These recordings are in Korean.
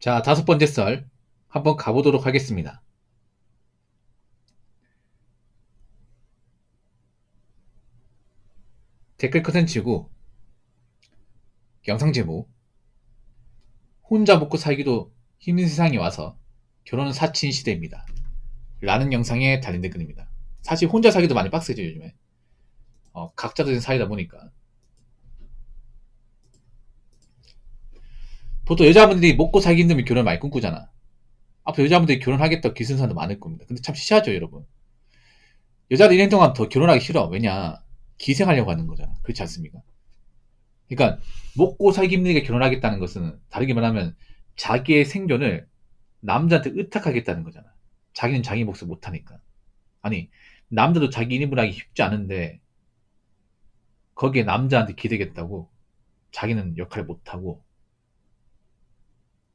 자, 다섯 번째 썰 한번 가보도록 하겠습니다. 댓글 컨텐츠고 영상 제목 혼자 먹고 살기도 힘든 세상이 와서 결혼은 사치인 시대입니다. 라는 영상에 달린 댓글입니다. 사실 혼자 살기도 많이 빡세죠 요즘에. 각자적인 사이다 보니까 보통 여자분들이 먹고 살기 힘들면 결혼을 많이 꿈꾸잖아. 앞으로 여자분들이 결혼하겠다고 기승사도 많을 겁니다. 근데 참 시시하죠 여러분. 여자들 1년 동안 더 결혼하기 싫어. 왜냐, 기생하려고 하는 거잖아. 그렇지 않습니까? 그러니까 먹고 살기 힘들게 결혼하겠다는 것은 다르게 말하면 자기의 생존을 남자한테 의탁하겠다는 거잖아. 자기는 자기 몫을 못하니까. 아니, 남자도 자기 인인분 하기 쉽지 않은데 거기에 남자한테 기대겠다고. 자기는 역할 못하고.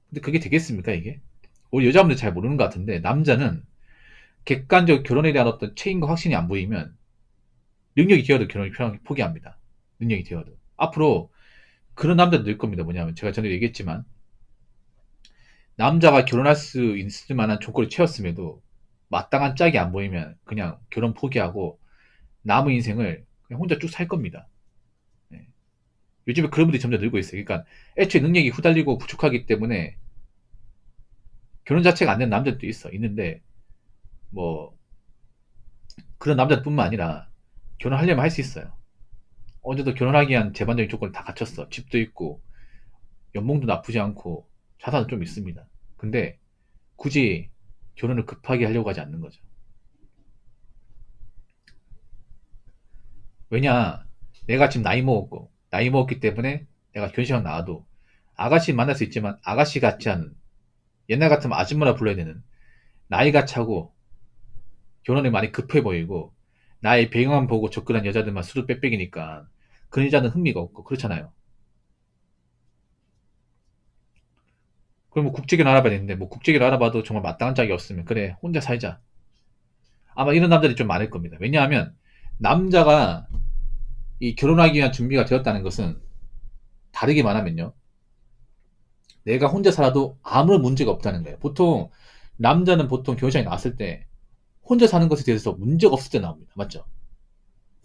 근데 그게 되겠습니까 이게? 우리 여자분들 잘 모르는 것 같은데 남자는 객관적 결혼에 대한 어떤 책임과 확신이 안 보이면 능력이 되어도 결혼을 포기합니다. 능력이 되어도. 앞으로 그런 남자들 늘 겁니다. 뭐냐면 제가 전에 얘기했지만 남자가 결혼할 수 있을 만한 조건을 채웠음에도 마땅한 짝이 안 보이면 그냥 결혼 포기하고 남은 인생을 그냥 혼자 쭉 살 겁니다. 네. 요즘에 그런 분들이 점점 늘고 있어요. 그러니까 애초에 능력이 후달리고 부족하기 때문에 결혼 자체가 안 되는 남자들도 있는데 뭐 그런 남자뿐만 아니라 결혼하려면 할 수 있어요. 어느 정도 결혼하기 위한 제반적인 조건을 다 갖췄어. 집도 있고 연봉도 나쁘지 않고 자산도 좀 있습니다. 근데 굳이 결혼을 급하게 하려고 하지 않는 거죠. 왜냐, 내가 지금 나이 먹었기 때문에 내가 결혼식 나와도 아가씨 만날 수 있지만 아가씨 같지 않은, 옛날 같으면 아줌마라 불러야 되는, 나이가 차고 결혼에 많이 급해 보이고 나의 배경만 보고 접근한 여자들만 수두 빽빽이니까 그런 여자는 흥미가 없고 그렇잖아요. 그럼 뭐 국제결혼 알아봐야 되는데 뭐 국제결혼 알아봐도 정말 마땅한 짝이 없으면 그래 혼자 살자. 아마 이런 남자들이 좀 많을 겁니다. 왜냐하면 남자가 이 결혼하기 위한 준비가 되었다는 것은 다르게 말하면요, 내가 혼자 살아도 아무런 문제가 없다는 거예요. 보통 남자는 보통 결혼식에 나왔을 때 혼자 사는 것에 대해서 문제가 없을 때 나옵니다. 맞죠?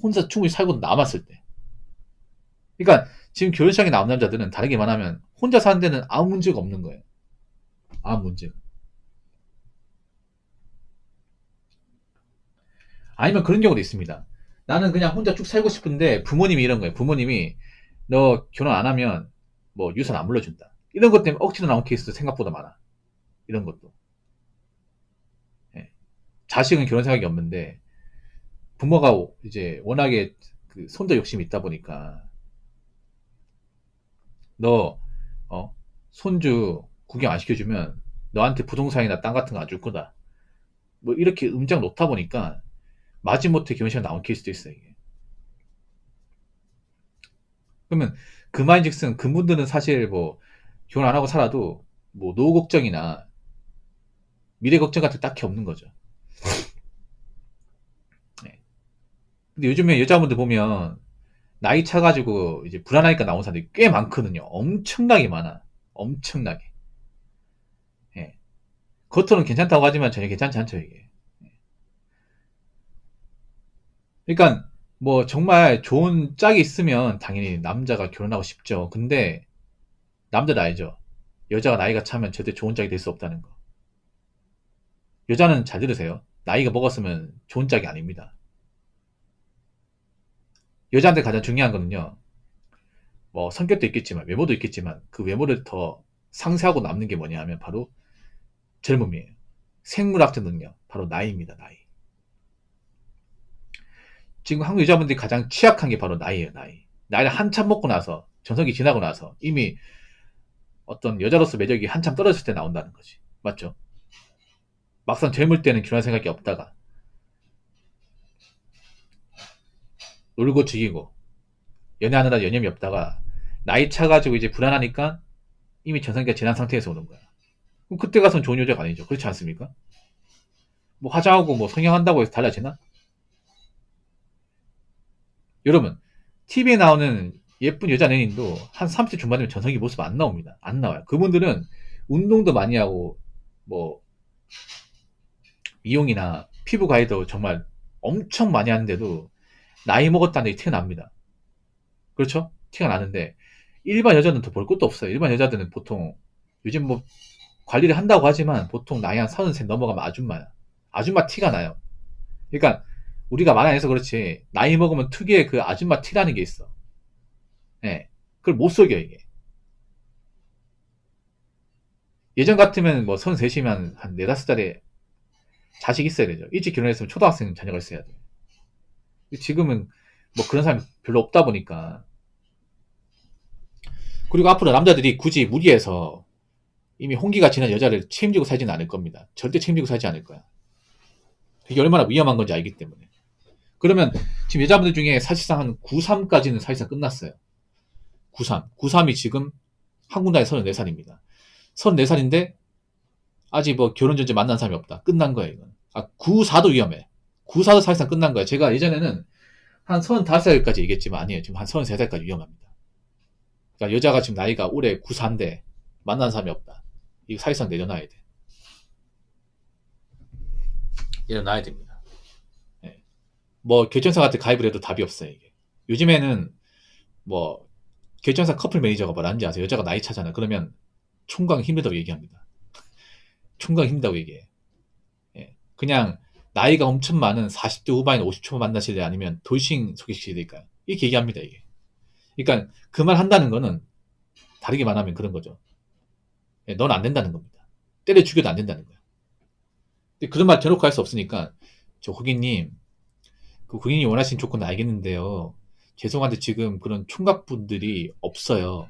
혼자 충분히 살고 남았을 때. 그러니까 지금 결혼식에 나온 남자들은 다르게 말하면 혼자 사는 데는 아무 문제가 없는 거예요. 아무 문제가. 아니면 그런 경우도 있습니다. 나는 그냥 혼자 쭉 살고 싶은데 부모님이 이런 거예요. 부모님이 너 결혼 안 하면 뭐 유산 안 물려준다. 이런 것 때문에 억지로 나온 케이스도 생각보다 많아. 이런 것도. 예. 자식은 결혼 생각이 없는데 부모가 이제 워낙에 그 손자 욕심이 있다 보니까 너 손주 구경 안 시켜주면 너한테 부동산이나 땅 같은 거 안 줄 거다. 뭐 이렇게 음장 놓다 보니까 마지못해 결혼식에 나온 케이스도 있어요. 이게. 그러면 그말인즉슨 그분들은 사실 뭐 결혼 안 하고 살아도 뭐 노후 걱정이나 미래 걱정 같은 게 딱히 없는 거죠. 네. 근데 요즘에 여자분들 보면 나이 차가지고 이제 불안하니까 나온 사람들이 꽤 많거든요. 엄청나게 많아. 엄청나게. 예. 겉으로는 괜찮다고 하지만 전혀 괜찮지 않죠, 이게. 그러니까 뭐 정말 좋은 짝이 있으면 당연히 남자가 결혼하고 싶죠. 근데 남자도 알죠. 여자가 나이가 차면 절대 좋은 짝이 될 수 없다는 거. 여자는 잘 들으세요. 나이가 먹었으면 좋은 짝이 아닙니다. 여자한테 가장 중요한 거는요, 뭐 성격도 있겠지만 외모도 있겠지만 그 외모를 더 상쇄하고 남는 게 뭐냐 하면 바로 젊음이에요. 생물학적 능력, 바로 나이입니다. 나이. 지금 한국 여자분들이 가장 취약한 게 바로 나이예요. 나이. 나이를 한참 먹고 나서, 전성기 지나고 나서 이미 어떤 여자로서 매력이 한참 떨어졌을 때 나온다는 거지. 맞죠? 막상 젊을 때는 결혼 생각이 없다가 놀고 즐기고 연애하느라 여념이 없다가 나이 차가지고 이제 불안하니까 이미 전성기가 지난 상태에서 오는 거야. 그럼 그때 가서는 좋은 여자가 아니죠. 그렇지 않습니까? 뭐 화장하고 뭐 성형한다고 해서 달라지나? 여러분, TV에 나오는 예쁜 여자 연예인도 한 30대 중반이면 전성기 모습 안 나옵니다. 안 나와요. 그분들은 운동도 많이 하고 뭐 미용이나 피부 관리도 정말 엄청 많이 하는데도 나이 먹었다는 게 티가 납니다. 그렇죠? 티가 나는데 일반 여자는 더 볼 것도 없어요. 일반 여자들은 보통 요즘 뭐 관리를 한다고 하지만 보통 나이 한 33 넘어가면 아줌마야. 아줌마 티가 나요. 그러니까 우리가 말 안 해서 그렇지 나이 먹으면 특유의 그 아줌마 티라는 게 있어. 예. 그걸 못 속여 이게. 예전 같으면 뭐 33이면 한 4, 5살에 자식 있어야 되죠. 일찍 결혼했으면 초등학생 자녀가 있어야 돼. 지금은 뭐 그런 사람이 별로 없다 보니까. 그리고 앞으로 남자들이 굳이 무리해서 이미 홍기가 지난 여자를 책임지고 살지는 않을 겁니다. 절대 책임지고 살지 않을 거야. 이게 얼마나 위험한 건지 알기 때문에. 그러면 지금 여자분들 중에 사실상 한 93까지는 사실상 끝났어요. 93. 93이 지금 한국 나이 34살입니다. 34살인데 아직 뭐 결혼 전제 만난 사람이 없다. 끝난 거야 이건. 94도 위험해. 94도 사실상 끝난 거야. 제가 예전에는 한 35살까지 얘기했지만 아니에요. 지금 한 33살까지 위험합니다. 그러니까 여자가 지금 나이가 올해 94인데 만난 사람이 없다. 이거 사실상 내려놔야 돼. 내려놔야 됩니다. 예. 뭐 결정사 같은 가입을 해도 답이 없어요 이게. 요즘에는 뭐 결정사 커플 매니저가 뭐라는지 아세요? 여자가 나이 차잖아. 그러면 총각 힘들다고 얘기합니다. 총각 힘들다고 얘기해. 예. 그냥 나이가 엄청 많은 40대 후반이나 50초 만나실래 아니면 돌싱 소개시켜드릴까요? 이렇게 얘기합니다 이게. 그러니까 그 말 한다는 거는 다르게 말하면 그런 거죠. 예, 넌 안 된다는 겁니다. 때려 죽여도 안 된다는 거야. 근데 그런 말 대놓고 할 수 없으니까 저 고객님, 그 고객님 원하시는 조건은 알겠는데요. 죄송한데 지금 그런 총각분들이 없어요.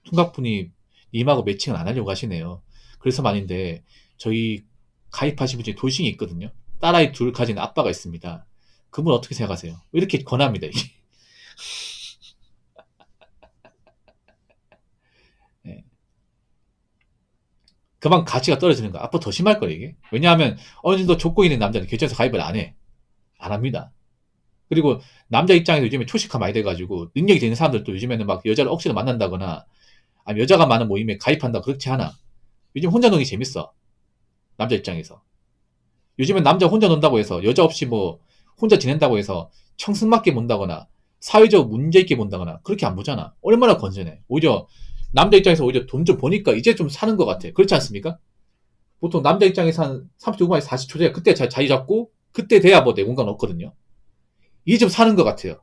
총각분이 님하고 매칭을 안 하려고 하시네요. 그래서 말인데 저희 가입하신 분 중에 돌싱이 있거든요. 딸아이 둘 가진 아빠가 있습니다. 그분 어떻게 생각하세요? 이렇게 권합니다 이게. 예. 그만 가치가 떨어지는 거야. 앞으로 더 심할 거예요 이게. 왜냐하면 어느 정도 조건 있는 남자는 결정해서 가입을 안 해. 안 합니다. 그리고 남자 입장에서 요즘에 초식화 많이 돼가지고 능력이 되는 사람들도 요즘에는 막 여자를 억지로 만난다거나 아니면 여자가 많은 모임에 가입한다 그렇지 않아. 요즘 혼자 노는 게 재밌어. 남자 입장에서. 요즘엔 남자 혼자 논다고 해서 여자 없이 뭐 혼자 지낸다고 해서 청승맞게 본다거나 사회적 문제 있게 본다거나 그렇게 안 보잖아. 얼마나 건전해. 오히려 남자 입장에서 오히려 돈 좀 버니까 이제 좀 사는 것 같아. 그렇지 않습니까? 보통 남자 입장에서 한 30대 후반에 40초 돼. 그때 자리 잡고 그때 돼야 뭐 내 공간 없거든요. 이제 좀 사는 것 같아요.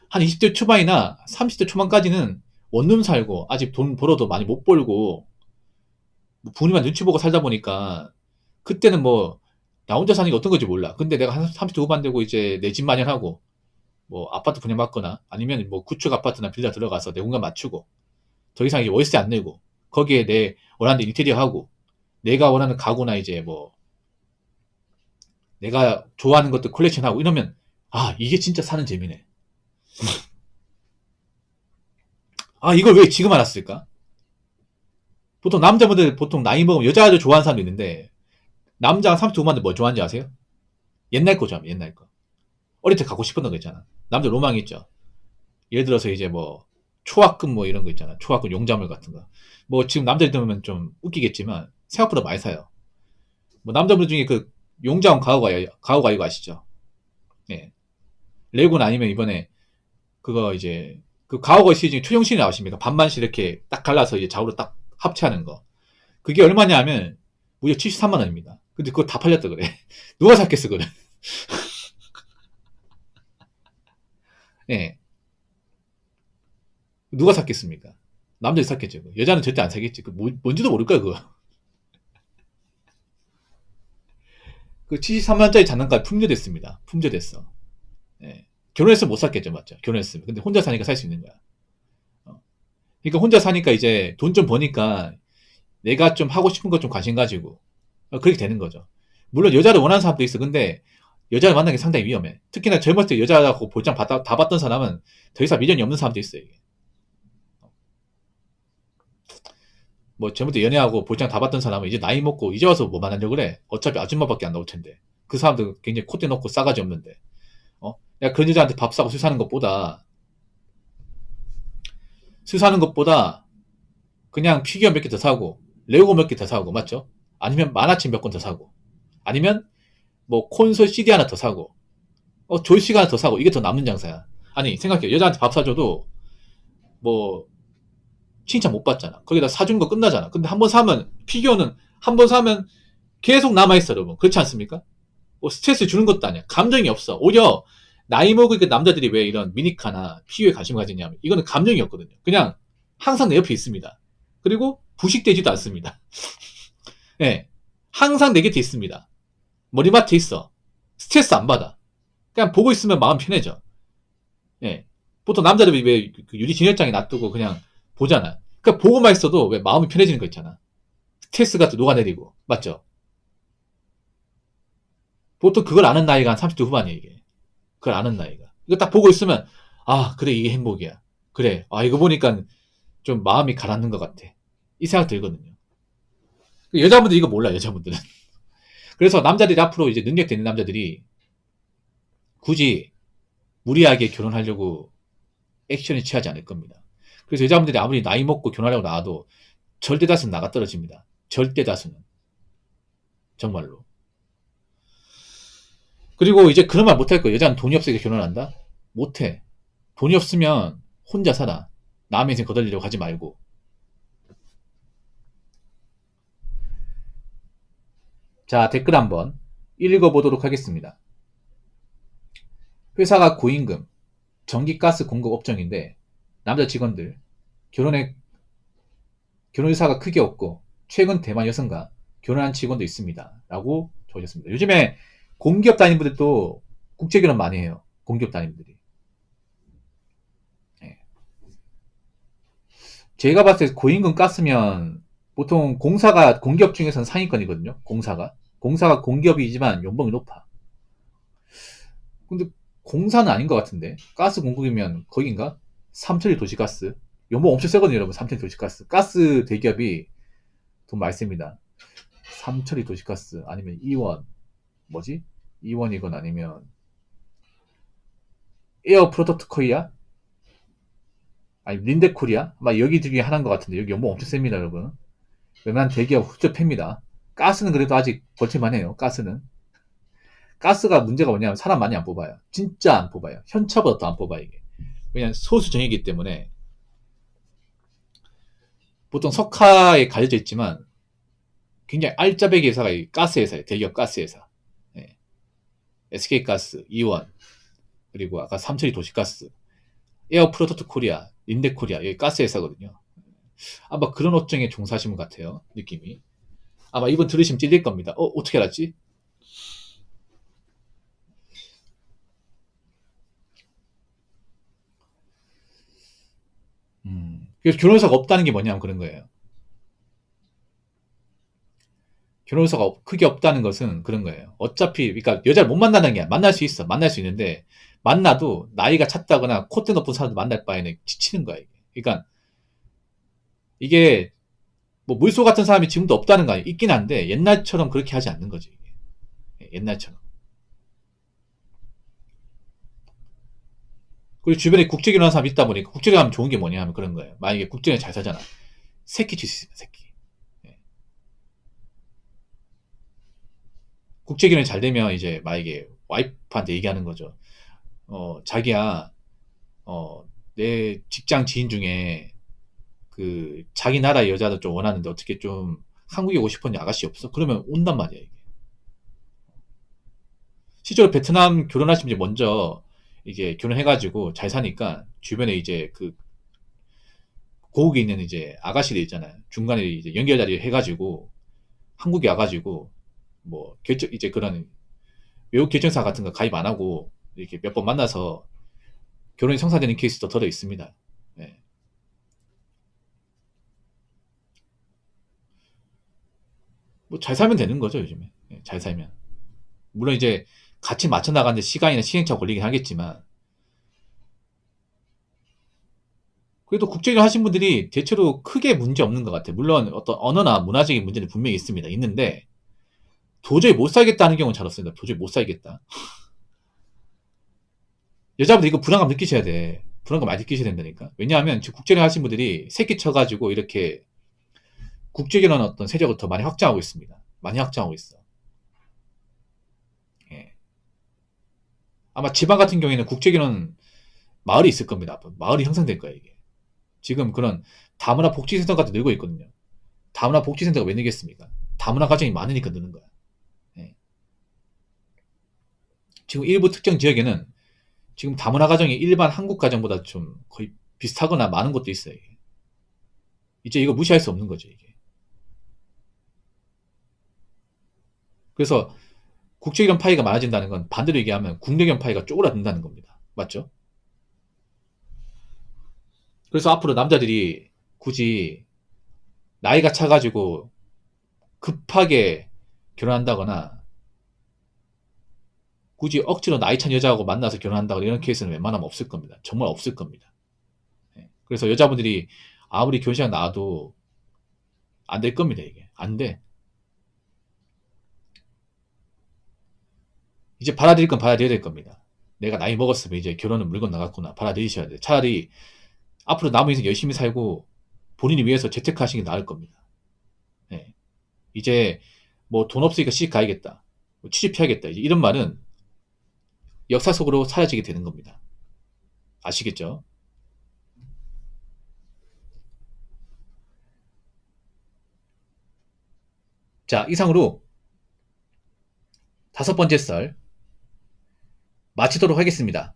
한 20대 초반이나 30대 초반까지는 원룸 살고 아직 돈 벌어도 많이 못 벌고 뭐 부모님만 눈치 보고 살다 보니까 그때는 뭐 나 혼자 사는 게 어떤 건지 몰라. 근데 내가 한 30대 후반 되고 이제 내 집 마련하고 뭐 아파트 분양받거나 아니면 뭐 구축 아파트나 빌라 들어가서 내 공간 맞추고 더 이상 이제 월세 안 내고 거기에 내 원하는 데 인테리어 하고 내가 원하는 가구나 이제 뭐 내가 좋아하는 것들 컬렉션하고 이러면 이게 진짜 사는 재미네. 이걸 왜 지금 알았을까? 보통 남자분들 보통 나이 먹으면 여자들 좋아하는 사람도 있는데 남자가 30대 후반들 뭐 좋아하는지 아세요? 옛날 거 좋아합니다. 옛날 거. 어릴 때 갖고 싶었던 거 있잖아. 남자 로망이 있죠. 예를 들어서 이제 뭐 초합금 뭐 이런 거 있잖아. 초합금 용자물 같은 거. 뭐 지금 남자들 들으면 좀 웃기겠지만 생각보다 많이 사요. 뭐 남자분들 중에 그 용자원 가오가 이거 아시죠? 예. 레고는 아니면 이번에 그거 이제 그 가오가 시즌 최종신이 나오십니까? 반반씩 이렇게 딱 갈라서 이제 좌우로 딱 합체하는 거. 그게 얼마냐 하면 무려 73만 원입니다. 근데 그거 다 팔렸다 그래. 누가 샀겠어 그래. 예. 누가 샀겠습니까? 남자들이 샀겠죠. 여자는 절대 안 사겠지. 그 뭔지도 모를 거야 그거. 그 73만 원짜리 장난감 품절됐습니다. 품절됐어. 예. 결혼했으면 못 샀겠죠, 맞죠? 결혼했으면. 근데 혼자 사니까 살 수 있는 거야. 그러니까 혼자 사니까 이제 돈 좀 버니까 내가 좀 하고 싶은 것 좀 관심 가지고 그렇게 되는 거죠. 물론 여자를 원하는 사람도 있어. 근데 여자를 만나는 게 상당히 위험해. 특히나 젊었을 때 여자하고 볼장 다 받던 사람은 더 이상 미련이 없는 사람도 있어요. 이게. 뭐 젊을 때 연애하고 볼장 다 받던 사람은 이제 나이 먹고 이제 와서 뭐 만나려고 그래. 어차피 아줌마밖에 안 나올 텐데. 그 사람들 굉장히 콧대 넣고 싸가지 없는데. 내가 그런 여자한테 밥 사고 술 사는 것보다 그냥 피규어 몇 개 더 사고, 레고 몇 개 더 사고, 맞죠? 아니면 만화책 몇 권 더 사고, 아니면 뭐 콘솔 CD 하나 더 사고, 조이스틱 하나 더 사고, 이게 더 남는 장사야. 아니, 생각해. 여자한테 밥 사줘도 뭐 칭찬 못 받잖아. 거기다 사준 거 끝나잖아. 근데 한 번 사면, 피규어는 한 번 사면 계속 남아있어, 여러분. 그렇지 않습니까? 뭐 스트레스 주는 것도 아니야. 감정이 없어. 오히려 나이 먹으니까 남자들이 왜 이런 미니카나 피규어에 관심을 가지냐면 이거는 감정이 없거든요. 그냥 항상 내 옆에 있습니다. 그리고 부식되지도 않습니다. 예. 네, 항상 내 곁에 있습니다. 머리맡에 있어. 스트레스 안 받아. 그냥 보고 있으면 마음 편해져. 예. 네, 보통 남자들이 왜 유리 진열장에 놔두고 그냥 보잖아. 그러니까 보고만 있어도 왜 마음이 편해지는 거 있잖아. 스트레스가 또 녹아내리고. 맞죠? 보통 그걸 아는 나이가 한 30대 후반이야, 이게. 그걸 아는 나이가. 이거 딱 보고 있으면, 아, 그래, 이게 행복이야. 그래, 아, 이거 보니까 좀 마음이 가라앉는 것 같아. 이 생각 들거든요. 여자분들 이거 몰라, 여자분들은. 그래서 남자들이 앞으로 이제 능력 되는 남자들이 굳이 무리하게 결혼하려고 액션을 취하지 않을 겁니다. 그래서 여자분들이 아무리 나이 먹고 결혼하려고 나와도 절대 다수는 나가 떨어집니다. 절대 다수는. 정말로. 그리고 이제 그런 말 못할 거예요. 여자는 돈이 없으니까 결혼한다? 못해. 돈이 없으면 혼자 살아. 남의 인생 거덜리려고 하지 말고. 자, 댓글 한번 읽어보도록 하겠습니다. 회사가 고임금, 전기 가스 공급 업종인데 남자 직원들 결혼 의사가 크게 없고 최근 대만 여성과 결혼한 직원도 있습니다. 라고 적으셨습니다. 요즘에 공기업 다니는 분들도 국제결혼 많이 해요. 공기업 다니는 분들이. 네. 제가 봤을 때 고임금 깠으면 보통 공사가 공기업 중에서는 상위권이거든요. 공사가 공기업이지만 연봉이 높아. 근데 공사는 아닌 것 같은데 가스 공급이면 거긴가? 삼천리 도시가스 연봉 엄청 세거든요, 여러분. 삼천리 도시가스 가스 대기업이 돈 많이 씁니다. 삼천리 도시가스 아니면 이원 뭐지? 이원이건 아니면 에어 프로덕트 코리아 아니 린데코리아 아마 여기 중에 하나인 것 같은데 여기 연봉 엄청 셉니다, 여러분. 웬만한 대기업 훌쩍 팹니다. 가스는 그래도 아직 버틸만해요. 가스가 문제가 뭐냐면 사람 많이 안 뽑아요. 진짜 안 뽑아요. 현차보다 더 안 뽑아요, 이게. 왜냐면 소수 정예이기 때문에. 보통 석화에 가려져 있지만 굉장히 알짜배기 회사가 이 가스 회사예요. 대기업 가스 회사. 네. SK가스, 이원, 그리고 아까 삼천리 도시가스, 에어 프로토트 코리아, 린데코리아, 여기 가스 회사거든요. 아마 그런 업종에 종사하시는 것 같아요. 느낌이. 아마 이번 들으시면 찔릴 겁니다. 어떻게 알았지? 그래서 결혼사가 없다는 게 뭐냐면 그런 거예요. 결혼사가 크게 없다는 것은 그런 거예요. 어차피, 그러니까 여자를 못 만나는 게 아니라 만날 수 있어. 만날 수 있는데, 만나도 나이가 찼다거나 콧대 높은 사람들 만날 바에는 지치는 거야, 이게. 그러니까, 이게, 뭐, 물소 같은 사람이 지금도 없다는 거 아니에요. 있긴 한데, 옛날처럼 그렇게 하지 않는 거지, 이게. 옛날처럼. 그리고 주변에 국제결혼한 사람이 있다 보니까, 국제결혼하면 좋은 게 뭐냐 하면 그런 거예요. 만약에 국제결혼 잘 사잖아. 새끼 줄 수 있습니다, 새끼. 예. 국제결혼이 잘 되면 이제 만약에 와이프한테 얘기하는 거죠. 자기야, 내 직장 지인 중에 그 자기 나라 여자도 좀 원하는데 어떻게 좀 한국에 오고 싶었냐 아가씨 없어? 그러면 온단 말이야, 이게. 실제로 베트남 결혼하신 분이 먼저 이게 결혼해가지고 잘 사니까 주변에 이제 그 고국에 있는 이제 아가씨들 있잖아요. 중간에 이제 연결자리 해가지고 한국에 와가지고 뭐 결정 이제 그런 외국 결정사 같은 거 가입 안 하고 이렇게 몇 번 만나서 결혼이 성사되는 케이스도 더러 있습니다. 예. 뭐 잘 살면 되는 거죠, 요즘에. 예, 잘 살면. 물론 이제 같이 맞춰 나가는데 시간이나 시행착오 걸리긴 하겠지만 그래도 국제결혼 하신 분들이 대체로 크게 문제 없는 것 같아요. 물론 어떤 언어나 문화적인 문제는 분명히 있습니다. 있는데 도저히 못 살겠다는 경우는 잘 없습니다. 도저히 못 살겠다. 여자분들 이거 불안감 느끼셔야 돼. 불안감 많이 느끼셔야 된다니까. 왜냐하면 지금 국제결혼 하신 분들이 새끼 쳐가지고 이렇게 국제결혼 어떤 세력을 더 많이 확장하고 있습니다. 많이 확장하고 있어. 예. 아마 지방 같은 경우에는 국제결혼 마을이 있을 겁니다. 마을이 형성될 거예요, 이게. 지금 그런 다문화 복지센터가 늘고 있거든요. 다문화 복지센터가 왜 늘겠습니까? 다문화 가정이 많으니까 느는 거야. 예. 지금 일부 특정 지역에는 지금 다문화 가정이 일반 한국 가정보다 좀 거의 비슷하거나 많은 곳도 있어요. 이게. 이제 이거 무시할 수 없는 거죠, 이게. 그래서 국제결혼 파이가 많아진다는 건 반대로 얘기하면 국내결혼 파이가 쪼그라든다는 겁니다. 맞죠? 그래서 앞으로 남자들이 굳이 나이가 차가지고 급하게 결혼한다거나 굳이 억지로 나이 찬 여자하고 만나서 결혼한다거나 이런 케이스는 웬만하면 없을 겁니다. 정말 없을 겁니다. 예. 그래서 여자분들이 아무리 결혼식 나와도 안 될 겁니다, 이게. 안 돼. 이제 받아들일 건 받아들여야 될 겁니다. 내가 나이 먹었으면 이제 결혼은 물건 나갔구나. 받아들이셔야 돼. 차라리 앞으로 남은 인생 열심히 살고 본인이 위해서 재테크하시는 게 나을 겁니다. 예. 이제 뭐 돈 없으니까 시집 가야겠다. 뭐 취직해야겠다. 이제 이런 말은 역사 속으로 사라지게 되는 겁니다. 아시겠죠? 자, 이상으로 5번째 썰 마치도록 하겠습니다.